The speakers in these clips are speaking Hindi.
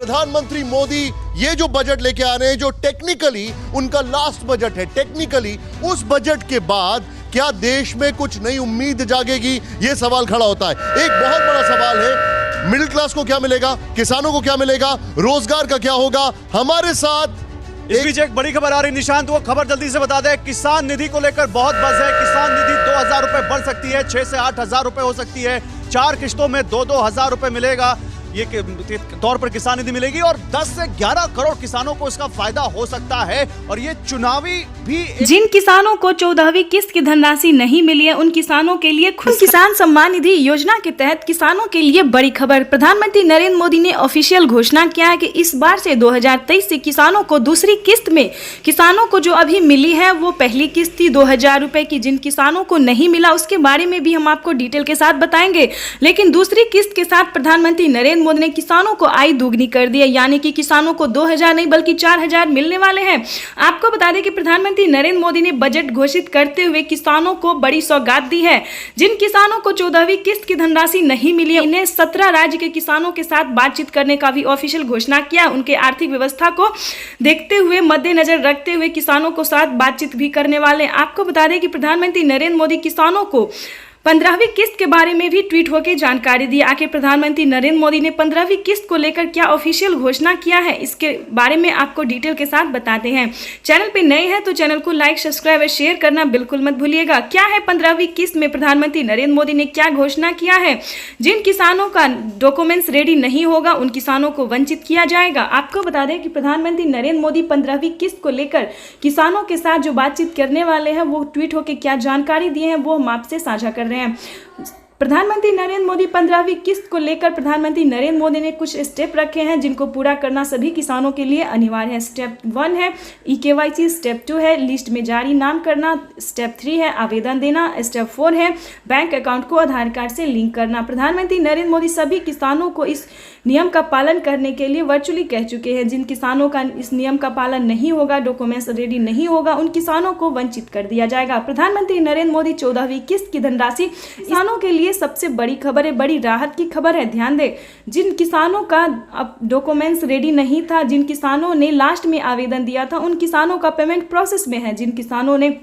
प्रधानमंत्री मोदी ये जो बजट लेके आ रहे हैं, जो टेक्निकली उनका लास्ट बजट है, टेक्निकली उस बजट के बाद क्या देश में कुछ नई उम्मीद जागेगी, ये सवाल खड़ा होता है। एक बहुत बड़ा सवाल है, मिडिल क्लास को क्या मिलेगा, किसानों को क्या मिलेगा, रोजगार का क्या होगा। हमारे साथ इस बीच एक बड़ी खबर आ रही निशांत, वो खबर जल्दी से बता दें। किसान निधि को लेकर बहुत बज़ है। किसान निधि 2,000 रुपए बढ़ सकती है, 6 से 8,000 रुपए हो सकती है। 4 किश्तों में 2-2 हजार रुपए मिलेगा, ये तौर पर किसान निधि मिलेगी और 10 से 11 करोड़ किसानों को इसका फायदा हो सकता है। और ये चुनावी भी जिन किसानों को 14वीं किस्त की धनराशि नहीं मिली है, उन किसानों के लिए खुद किसान सम्मान निधि योजना के तहत किसानों के लिए बड़ी खबर। प्रधानमंत्री नरेंद्र मोदी ने ऑफिशियल घोषणा किया है कि इस बार से 2023 से किसानों को दूसरी किस्त में, किसानों को जो अभी मिली है वो पहली किस्त थी 2,000 रुपए की। जिन किसानों को नहीं मिला उसके बारे में भी हम आपको डिटेल के साथ बताएंगे। लेकिन दूसरी किस्त के साथ प्रधानमंत्री नरेंद्र मोदी ने किसानों को आय दोगुनी कर दी है, यानी कि किसानों को 2,000 नहीं बल्कि 4,000 मिलने वाले हैं। आपको बता दें कि प्रधानमंत्री नरेंद्र मोदी ने बजट घोषित करते हुए किसानों को बड़ी सौगात दी है। जिन किसानों को 14वीं किस्त की धनराशि नहीं मिली है, इन्हें 17 राज्य के किसानों के साथ बातचीत करने का भी ऑफिशियल घोषणा किया। उनके आर्थिक व्यवस्था को देखते हुए, मद्देनजर रखते हुए किसानों को साथ बातचीत भी करने वाले हैं। आपको बता दें कि प्रधानमंत्री नरेंद्र मोदी किसानों को 15वीं किस्त के बारे में भी ट्वीट होकर जानकारी दी। आखिर प्रधानमंत्री नरेंद्र मोदी ने 15वीं किस्त को लेकर क्या ऑफिशियल घोषणा किया है, इसके बारे में आपको डिटेल के साथ बताते हैं। चैनल पे नए हैं तो चैनल को लाइक, सब्सक्राइब और शेयर करना बिल्कुल मत भूलिएगा। क्या है 15वीं किस्त में प्रधानमंत्री नरेंद्र मोदी ने क्या घोषणा किया है? जिन किसानों का डॉक्यूमेंट्स रेडी नहीं होगा उन किसानों को वंचित किया जाएगा। आपको बता दें कि प्रधानमंत्री नरेंद्र मोदी 15वीं किस्त को लेकर किसानों के साथ जो बातचीत करने वाले हैं, वो ट्वीट होकर क्या जानकारी दिए हैं वो हम आपसे साझा कर रहे हैं। प्रधानमंत्री नरेंद्र मोदी 15वीं किस्त को लेकर प्रधानमंत्री नरेंद्र मोदी ने कुछ स्टेप रखे हैं जिनको पूरा करना सभी किसानों के लिए अनिवार्य है। स्टेप 1 है EKYC, स्टेप 2 है लिस्ट में जारी नाम करना, स्टेप 3 है आवेदन देना, स्टेप 4 है बैंक अकाउंट को आधार कार्ड से लिंक करना। प्रधानमंत्री नरेंद्र मोदी सभी किसानों को इस नियम का पालन करने के लिए वर्चुअली कह चुके हैं। जिन किसानों का इस नियम का पालन नहीं होगा, डॉक्यूमेंट्स रेडी नहीं होगा, उन किसानों को वंचित कर दिया जाएगा। प्रधानमंत्री नरेंद्र मोदी 14वीं किस्त की धनराशि किसानों के लिए सबसे बड़ी खबर है, बड़ी राहत की खबर है। ध्यान दें, जिन किसानों का अब डॉक्यूमेंट्स रेडी नहीं था, जिन किसानों ने लास्ट में आवेदन दिया था, उन किसानों का पेमेंट प्रोसेस में है। जिन किसानों ने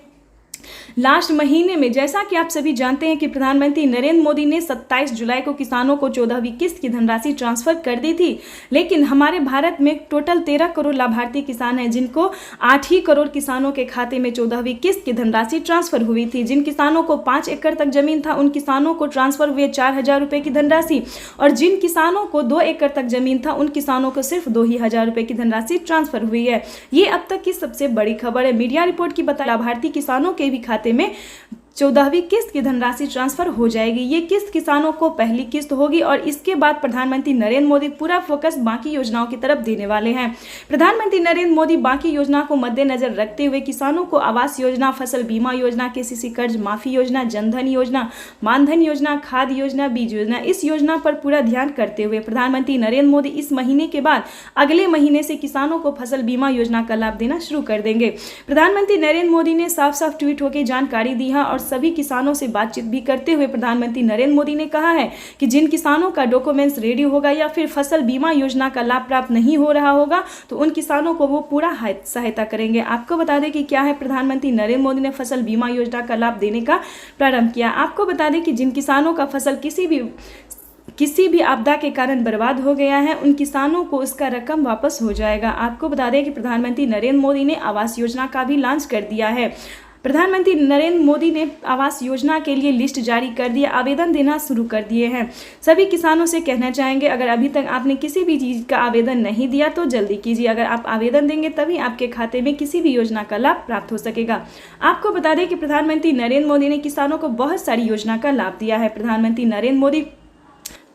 लास्ट महीने में, जैसा कि आप सभी जानते हैं कि प्रधानमंत्री नरेंद्र मोदी ने 27 जुलाई को किसानों को 14वीं किस्त की धनराशि ट्रांसफर कर दी थी। लेकिन हमारे भारत में टोटल 13 करोड़ लाभार्थी किसान हैं, जिनको 8 ही करोड़ किसानों के खाते में 14वीं किस्त की धनराशि ट्रांसफर हुई थी। जिन किसानों को 5 एकड़ तक जमीन था, उन किसानों को ट्रांसफर हुए 4,000 रुपए की धनराशि, और जिन किसानों को 2 एकड़ तक जमीन था, उन किसानों को सिर्फ 2,000 रुपए की धनराशि ट्रांसफर हुई है। ये अब तक की सबसे बड़ी खबर है। मीडिया रिपोर्ट की बता लाभार्थी किसानों के भी खाते में 14वीं किस्त की धनराशि ट्रांसफर हो जाएगी। ये किस्त किसानों को पहली किस्त होगी और इसके बाद प्रधानमंत्री नरेंद्र मोदी पूरा फोकस बाकी योजनाओं की तरफ देने वाले हैं। प्रधानमंत्री नरेंद्र मोदी बाकी योजना को मद्देनजर रखते हुए किसानों को आवास योजना, फसल बीमा योजना, KCC कर्ज माफी योजना, जनधन योजना, मानधन योजना, खाद योजना, बीज योजना, इस योजना पर पूरा ध्यान करते हुए प्रधानमंत्री नरेंद्र मोदी इस महीने के बाद अगले महीने से किसानों को फसल बीमा योजना का लाभ देना शुरू कर देंगे। प्रधानमंत्री नरेंद्र मोदी ने साफ साफ ट्वीट होकर जानकारी दी है और सभी किसानों से बातचीत भी करते हुए प्रधानमंत्री नरेंद्र मोदी ने कहा है कि जिन किसानों का डॉक्यूमेंट्स रेडी होगा या फिर फसल बीमा योजना का लाभ प्राप्त नहीं हो रहा होगा, तो उन किसानों को वो पूरा सहायता करेंगे। आपको बता दें कि क्या है, प्रधानमंत्री नरेंद्र मोदी ने फसल बीमा योजना का लाभ देने का प्रारंभ किया। आपको बता दें कि जिन किसानों का फसल किसी भी आपदा के कारण बर्बाद हो गया है, उन किसानों को उसका रकम वापस हो जाएगा। आपको बता दें कि प्रधानमंत्री नरेंद्र मोदी ने आवास योजना का भी लॉन्च कर दिया है। प्रधानमंत्री नरेंद्र मोदी ने आवास योजना के लिए लिस्ट जारी कर दी, आवेदन देना शुरू कर दिए हैं। सभी किसानों से कहना चाहेंगे, अगर अभी तक आपने किसी भी चीज़ का आवेदन नहीं दिया तो जल्दी कीजिए। अगर आप आवेदन देंगे तभी आपके खाते में किसी भी योजना का लाभ प्राप्त हो सकेगा। आपको बता दें कि प्रधानमंत्री नरेंद्र मोदी ने किसानों को बहुत सारी योजना का लाभ दिया है। प्रधानमंत्री नरेंद्र मोदी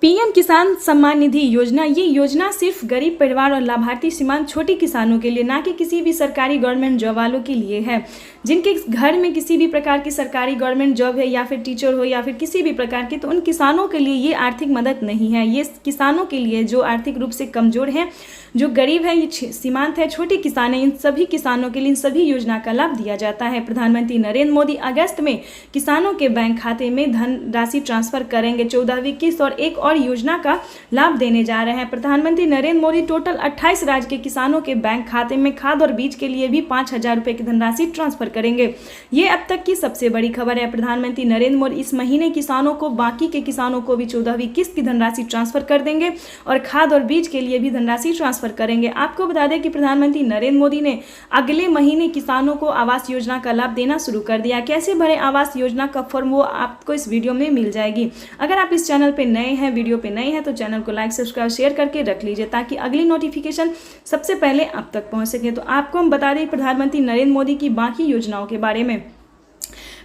PM किसान सम्मान निधि योजना, ये योजना सिर्फ गरीब परिवार और लाभार्थी सीमांत छोटे किसानों के लिए, ना कि किसी भी सरकारी गवर्नमेंट जॉब वालों के लिए है। जिनके घर में किसी भी प्रकार की सरकारी गवर्नमेंट जॉब है या फिर टीचर हो या फिर किसी भी प्रकार की, तो उन किसानों के लिए ये आर्थिक मदद नहीं है। ये किसानों के लिए जो आर्थिक रूप से कमजोर हैं, जो गरीब है, ये सीमांत है, छोटे किसान हैं, इन सभी किसानों के लिए इन सभी योजना का लाभ दिया जाता है। प्रधानमंत्री नरेंद्र मोदी अगस्त में किसानों के बैंक खाते में धन राशि ट्रांसफर करेंगे। 14वीं किस्त और एक और योजना का लाभ देने जा रहे हैं। प्रधानमंत्री नरेंद्र मोदी टोटल 28 राज्य के किसानों के बैंक खाते में खाद और बीज के लिए भी 5,000 रुपए की धनराशि ट्रांसफर करेंगे। ये अब तक की सबसे बड़ी खबर है। प्रधानमंत्री नरेंद्र मोदी इस महीने किसानों को, बाकी के किसानों को भी 14वीं किस्त की धनराशि ट्रांसफर कर देंगे और खाद और बीज के लिए भी धनराशि ट्रांसफर करेंगे। आपको बता दें कि प्रधानमंत्री नरेंद्र मोदी ने अगले महीने किसानों को आवास योजना का लाभ देना शुरू कर दिया। कैसे भरे आवास योजना का फॉर्म, वो आपको इस वीडियो में मिल जाएगी। अगर आप इस चैनल पे नए हैं, वीडियो पे नए हैं, तो चैनल को लाइक, सब्सक्राइब, शेयर करके रख लीजिए ताकि अगली नोटिफिकेशन सबसे पहले आप तक पहुंच सके। तो आपको हम बता दें प्रधानमंत्री नरेंद्र मोदी की बाकी योजनाओं के बारे में।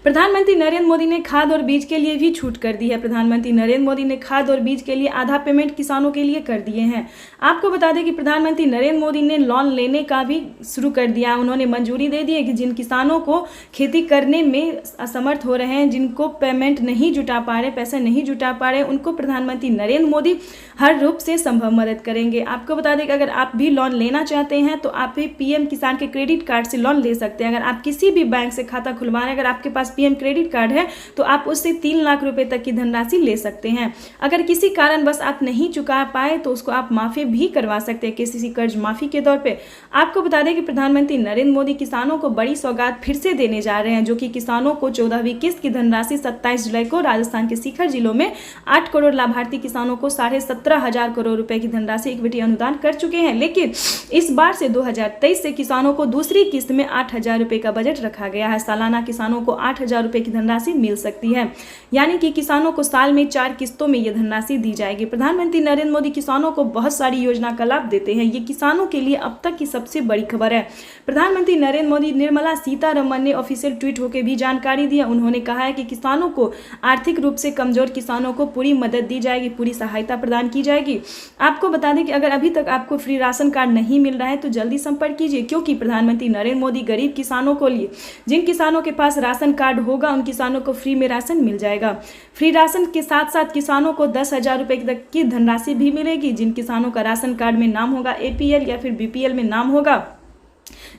प्रधानमंत्री नरेंद्र मोदी ने खाद और बीज के लिए भी छूट कर दी है। प्रधानमंत्री नरेंद्र मोदी ने खाद और बीज के लिए आधा पेमेंट किसानों के लिए कर दिए हैं। आपको बता दें कि प्रधानमंत्री नरेंद्र मोदी ने लोन लेने का भी शुरू कर दिया। उन्होंने मंजूरी दे दी है कि जिन किसानों को खेती करने में असमर्थ हो रहे हैं, जिनको पेमेंट नहीं जुटा पा रहे, पैसे नहीं जुटा पा रहे, उनको प्रधानमंत्री नरेंद्र मोदी हर रूप से संभव मदद करेंगे। आपको बता दें कि अगर आप भी लोन लेना चाहते हैं तो आप भी पीएम किसान के क्रेडिट कार्ड से लोन ले सकते हैं। अगर आप किसी भी बैंक से खाता खुलवा रहे हैं, अगर आपके पास पीएम क्रेडिट कार्ड है तो आप उससे 3 लाख रुपए तक की धनराशि ले सकते हैं। अगर किसी कारणवश आप नहीं चुका पाए तो उसको आप माफी भी करवा सकते हैं, किसी कर्ज माफी के तौर पे। आपको बता दें कि प्रधानमंत्री नरेंद्र मोदी किसानों को बड़ी सौगात फिर से देने जा रहे हैं, जो कि किसानों को 14वीं किस्त की धनराशि 27 जुलाई को राजस्थान के शिखर जिलों में 8 करोड़ लाभार्थी किसानों को 17.5 करोड़ रुपए की धनराशि इक्विटी अनुदान कर चुके हैं। लेकिन इस बार से 2023 से किसानों को दूसरी किस्त में 8,000 रुपए का बजट रखा गया है। सालाना किसानों को 8,000 रुपए की धनराशि मिल सकती है, यानी कि किसानों को साल में 4 किस्तों में यह धनराशि दी जाएगी। प्रधानमंत्री नरेंद्र मोदी किसानों को बहुत सारी योजना का लाभ देते हैं। ये किसानों के लिए अब तक की सबसे बड़ी खबर है। प्रधानमंत्री नरेंद्र मोदी निर्मला सीतारमण ने ऑफिशियल ट्वीट होकर भी जानकारी दी। उन्होंने कहा है कि किसानों को, आर्थिक रूप से कमजोर किसानों को पूरी मदद दी जाएगी, पूरी सहायता प्रदान की जाएगी। आपको बता दें कि अगर अभी तक आपको फ्री राशन कार्ड नहीं मिल रहा है तो जल्दी संपर्क कीजिए, क्योंकि प्रधानमंत्री नरेंद्र मोदी गरीब किसानों को लिए, जिन किसानों के पास राशन कार्ड होगा उन किसानों को फ्री में राशन मिल जाएगा। फ्री राशन के साथ साथ किसानों को 10,000 रुपए तक की धनराशि भी मिलेगी। जिन किसानों का राशन कार्ड में नाम होगा एपीएल या फिर बीपीएल में नाम होगा,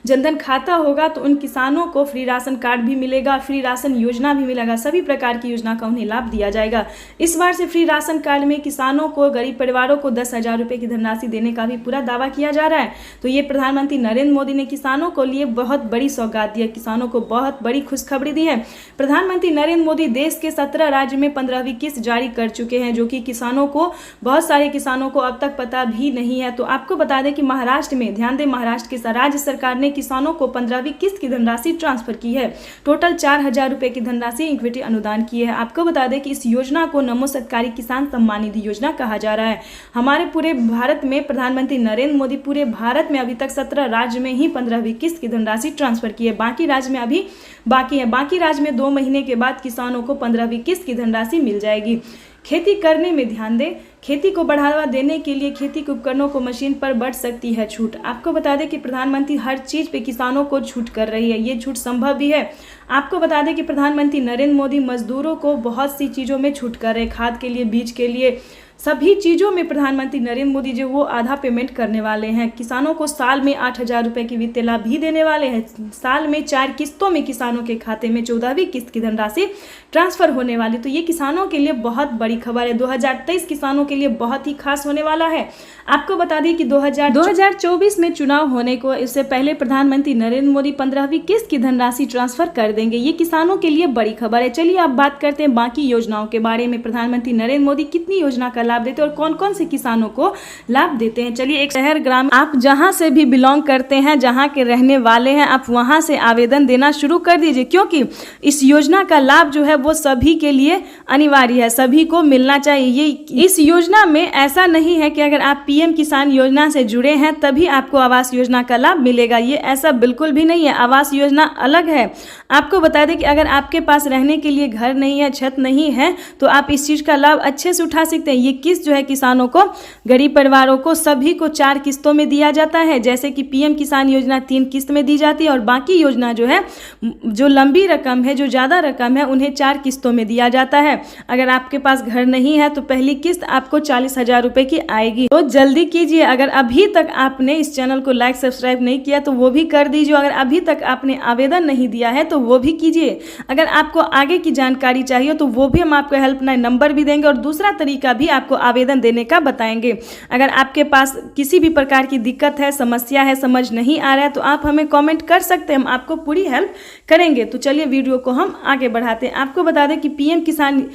जनधन खाता होगा, तो उन किसानों को फ्री राशन कार्ड भी मिलेगा, फ्री राशन योजना भी मिलेगा। सभी प्रकार की योजना का उन्हें लाभ दिया जाएगा। इस बार से फ्री राशन कार्ड में किसानों को, गरीब परिवारों को 10,000 रुपए की धनराशि देने का भी पूरा दावा किया जा रहा है। तो ये प्रधानमंत्री नरेंद्र मोदी ने किसानों को लिए बहुत बड़ी सौगात दी है, किसानों को बहुत बड़ी खुशखबरी दी है। प्रधानमंत्री नरेंद्र मोदी देश के 17 राज्य में 15वीं किस्त जारी कर चुके हैं, जो कि किसानों को, बहुत सारे किसानों को अब तक पता भी नहीं है। तो आपको बता दें कि महाराष्ट्र में, ध्यान दें, महाराष्ट्र की राज्य सरकार ने किसानों को 15वीं किस्त की धनराशि ट्रांसफर की है। टोटल 4,000 रुपए की धनराशि इक्विटी अनुदान की है। आपको बता दें कि इस योजना को नमो सरकारी किसान सम्मान निधि योजना कहा जा रहा है। हमारे पूरे भारत में प्रधानमंत्री नरेंद्र मोदी पूरे भारत में अभी तक 17 राज्य में ही 15वीं किस्त की धनराशि ट्रांसफर की है। बाकी राज्य में अभी बाकी है। बाकी राज्य में 2 महीने के बाद किसानों को 15वीं किस्त की धनराशि मिल जाएगी। खेती करने में ध्यान दें, खेती को बढ़ावा देने के लिए खेती के उपकरणों को मशीन पर बढ़ सकती है छूट। आपको बता दें कि प्रधानमंत्री हर चीज पे किसानों को छूट कर रही है, ये छूट संभव भी है। आपको बता दें कि प्रधानमंत्री नरेंद्र मोदी मजदूरों को बहुत सी चीज़ों में छूट कर रहे हैं, खाद के लिए, बीज के लिए, सभी चीज़ों में प्रधानमंत्री नरेंद्र मोदी जो वो आधा पेमेंट करने वाले हैं। किसानों को साल में 8,000 रुपए की वित्तीय लाभ भी देने वाले हैं। साल में 4 किस्तों में किसानों के खाते में 14वीं किस्त की धनराशि ट्रांसफर होने वाली। तो ये किसानों के लिए बहुत बड़ी खबर है। 2023 किसानों के लिए बहुत ही खास होने वाला है। आपको बता दें कि 2024 में चुनाव होने को इससे पहले प्रधानमंत्री नरेंद्र मोदी 15वीं किस्त की धनराशि ट्रांसफर कर देंगे। ये किसानों के लिए बड़ी खबर है। चलिए अब बात करते हैं बाकी योजनाओं के बारे में। प्रधानमंत्री नरेंद्र मोदी कितनी योजना का लाभ देते हैं और कौन कौन से किसानों को लाभ देते हैं। चलिए, एक शहर ग्राम, आप जहां से भी बिलोंग करते हैं, जहां के रहने वाले हैं, आप वहां से आवेदन देना शुरू कर दीजिए, क्योंकि इस योजना का लाभ जो है वो सभी के लिए अनिवार्य है, सभी को मिलना चाहिए। ये इस योजना में ऐसा नहीं है कि अगर आप पीएम किसान योजना से जुड़े हैं तभी आपको आवास योजना का लाभ मिलेगा, ये ऐसा बिल्कुल भी नहीं है। आवास योजना अलग है। आपको बता दें कि अगर आपके पास रहने के लिए घर नहीं है, छत नहीं है, तो आप इस चीज़ का लाभ अच्छे से उठा सकते हैं। ये किस्त जो है किसानों को, गरीब परिवारों को, सभी को 4 किस्तों में दिया जाता है। जैसे कि पीएम किसान योजना 3 किस्त में दी जाती है और बाकी योजना जो है, जो लंबी रकम है, जो ज़्यादा रकम है, उन्हें 4 किस्तों में दिया जाता है। अगर आपके पास घर नहीं है तो पहली किस्त आपको 40,000 रुपए की आएगी। तो जल्दी कीजिए। अगर अभी तक आपने इस चैनल को लाइक सब्सक्राइब नहीं किया तो वो भी कर दीजिए। अगर अभी तक आपने आवेदन नहीं दिया है तो वो भी कीजिए। अगर आपको आगे की जानकारी चाहिए तो वो भी हम आपको हेल्पलाइन नंबर भी देंगे और दूसरा तरीका भी आप आपको आवेदन देने का बताएंगे। अगर आपके पास किसी भी प्रकार की दिक्कत है, समस्या है, समझ नहीं आ रहा है तो आप हमें कमेंट कर सकते हैं, हम आपको पूरी हेल्प करेंगे। तो चलिए वीडियो को हम आगे बढ़ाते हैं। आपको बता दें कि पीएम किसान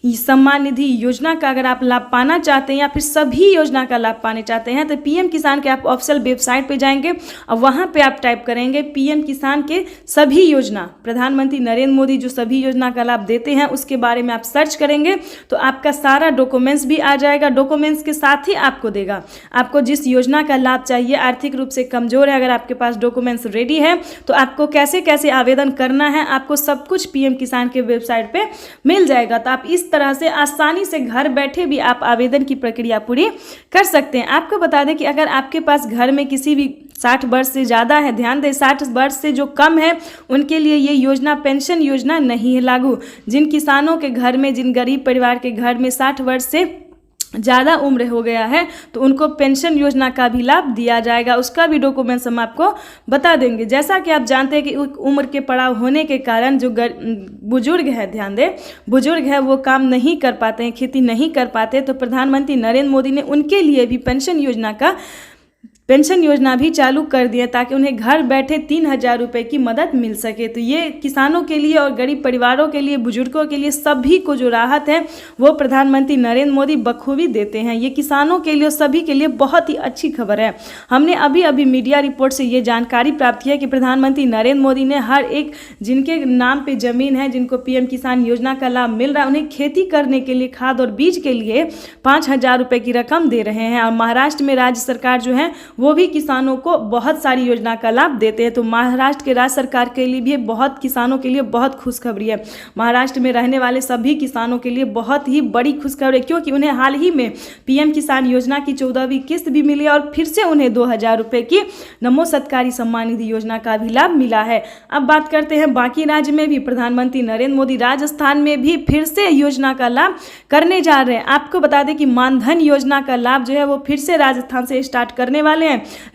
सम्मान निधि योजना का अगर आप लाभ पाना चाहते हैं या फिर सभी योजना का लाभ पाने चाहते हैं तो पीएम किसान के आप ऑफिशियल वेबसाइट पे जाएंगे और वहां पे आप टाइप करेंगे पीएम किसान के सभी योजना, प्रधानमंत्री नरेंद्र मोदी जो सभी योजना का लाभ देते हैं उसके बारे में आप सर्च करेंगे तो आपका सारा डॉक्यूमेंट्स भी आ जाएगा। डॉक्यूमेंट्स के साथ ही आपको देगा आपको जिस योजना का लाभ चाहिए। आर्थिक रूप से कमजोर है, अगर आपके पास डॉक्यूमेंट्स रेडी है तो आपको कैसे कैसे आवेदन करना है आपको सब कुछ पीएम किसान के वेबसाइट पे मिल जाएगा। तो आप इस तरह से आसानी से घर बैठे भी आप आवेदन की प्रक्रिया पूरी कर सकते हैं। आपको बता दें कि अगर आपके पास घर में किसी भी 60 वर्ष से ज़्यादा है, ध्यान दें 60 वर्ष से जो कम है उनके लिए ये योजना पेंशन योजना नहीं है लागू। जिन किसानों के घर में, जिन गरीब परिवार के घर में 60 वर्ष से ज़्यादा उम्र हो गया है तो उनको पेंशन योजना का भी लाभ दिया जाएगा। उसका भी डॉक्यूमेंट्स हम आपको बता देंगे। जैसा कि आप जानते हैं कि उम्र के पड़ाव होने के कारण जो बुजुर्ग है, ध्यान दें बुजुर्ग है वो काम नहीं कर पाते हैं, खेती नहीं कर पाते, तो प्रधानमंत्री नरेंद्र मोदी ने उनके लिए भी पेंशन योजना भी चालू कर दिया ताकि उन्हें घर बैठे 3,000 रुपये की मदद मिल सके। तो ये किसानों के लिए और गरीब परिवारों के लिए, बुजुर्गों के लिए, सभी को जो राहत है वो प्रधानमंत्री नरेंद्र मोदी बखूबी देते हैं। ये किसानों के लिए और सभी के लिए बहुत ही अच्छी खबर है। हमने अभी अभी मीडिया रिपोर्ट से ये जानकारी प्राप्त की है कि प्रधानमंत्री नरेंद्र मोदी ने हर एक जिनके नाम पे ज़मीन है, जिनको पीएम किसान योजना का लाभ मिल रहा है, उन्हें खेती करने के लिए, खाद और बीज के लिए 5,000 रुपये की रकम दे रहे हैं। और महाराष्ट्र में राज्य सरकार जो है वो भी किसानों को बहुत सारी योजना का लाभ देते हैं। तो महाराष्ट्र के राज्य सरकार के लिए भी बहुत किसानों के लिए बहुत खुशखबरी है। महाराष्ट्र में रहने वाले सभी किसानों के लिए बहुत ही बड़ी खुशखबरी है क्योंकि उन्हें हाल ही में पीएम किसान योजना की 14वीं किस्त भी मिली और फिर से उन्हें 2,000 रुपये की नमो सत्कारी सम्मान निधि योजना का भी लाभ मिला है। अब बात करते हैं बाकी राज्य में भी। प्रधानमंत्री नरेंद्र मोदी राजस्थान में भी फिर से योजना का लाभ करने जा रहे हैं। आपको बता दें कि मानधन योजना का लाभ जो है वो फिर से राजस्थान से स्टार्ट करने वाले हैं।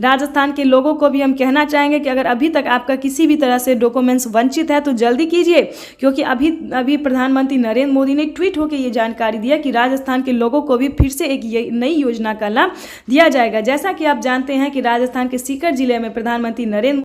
राजस्थान के लोगों को भी हम कहना चाहेंगे कि अगर अभी तक आपका किसी भी तरह से डॉक्यूमेंट्स वंचित है तो जल्दी कीजिए क्योंकि अभी प्रधानमंत्री नरेंद्र मोदी ने ट्वीट होकर ये जानकारी दिया कि राजस्थान के लोगों को भी फिर से एक नई योजना का लाभ दिया जाएगा। जैसा कि आप जानते हैं कि राजस्थान के सीकर जिले में प्रधानमंत्री नरेंद्र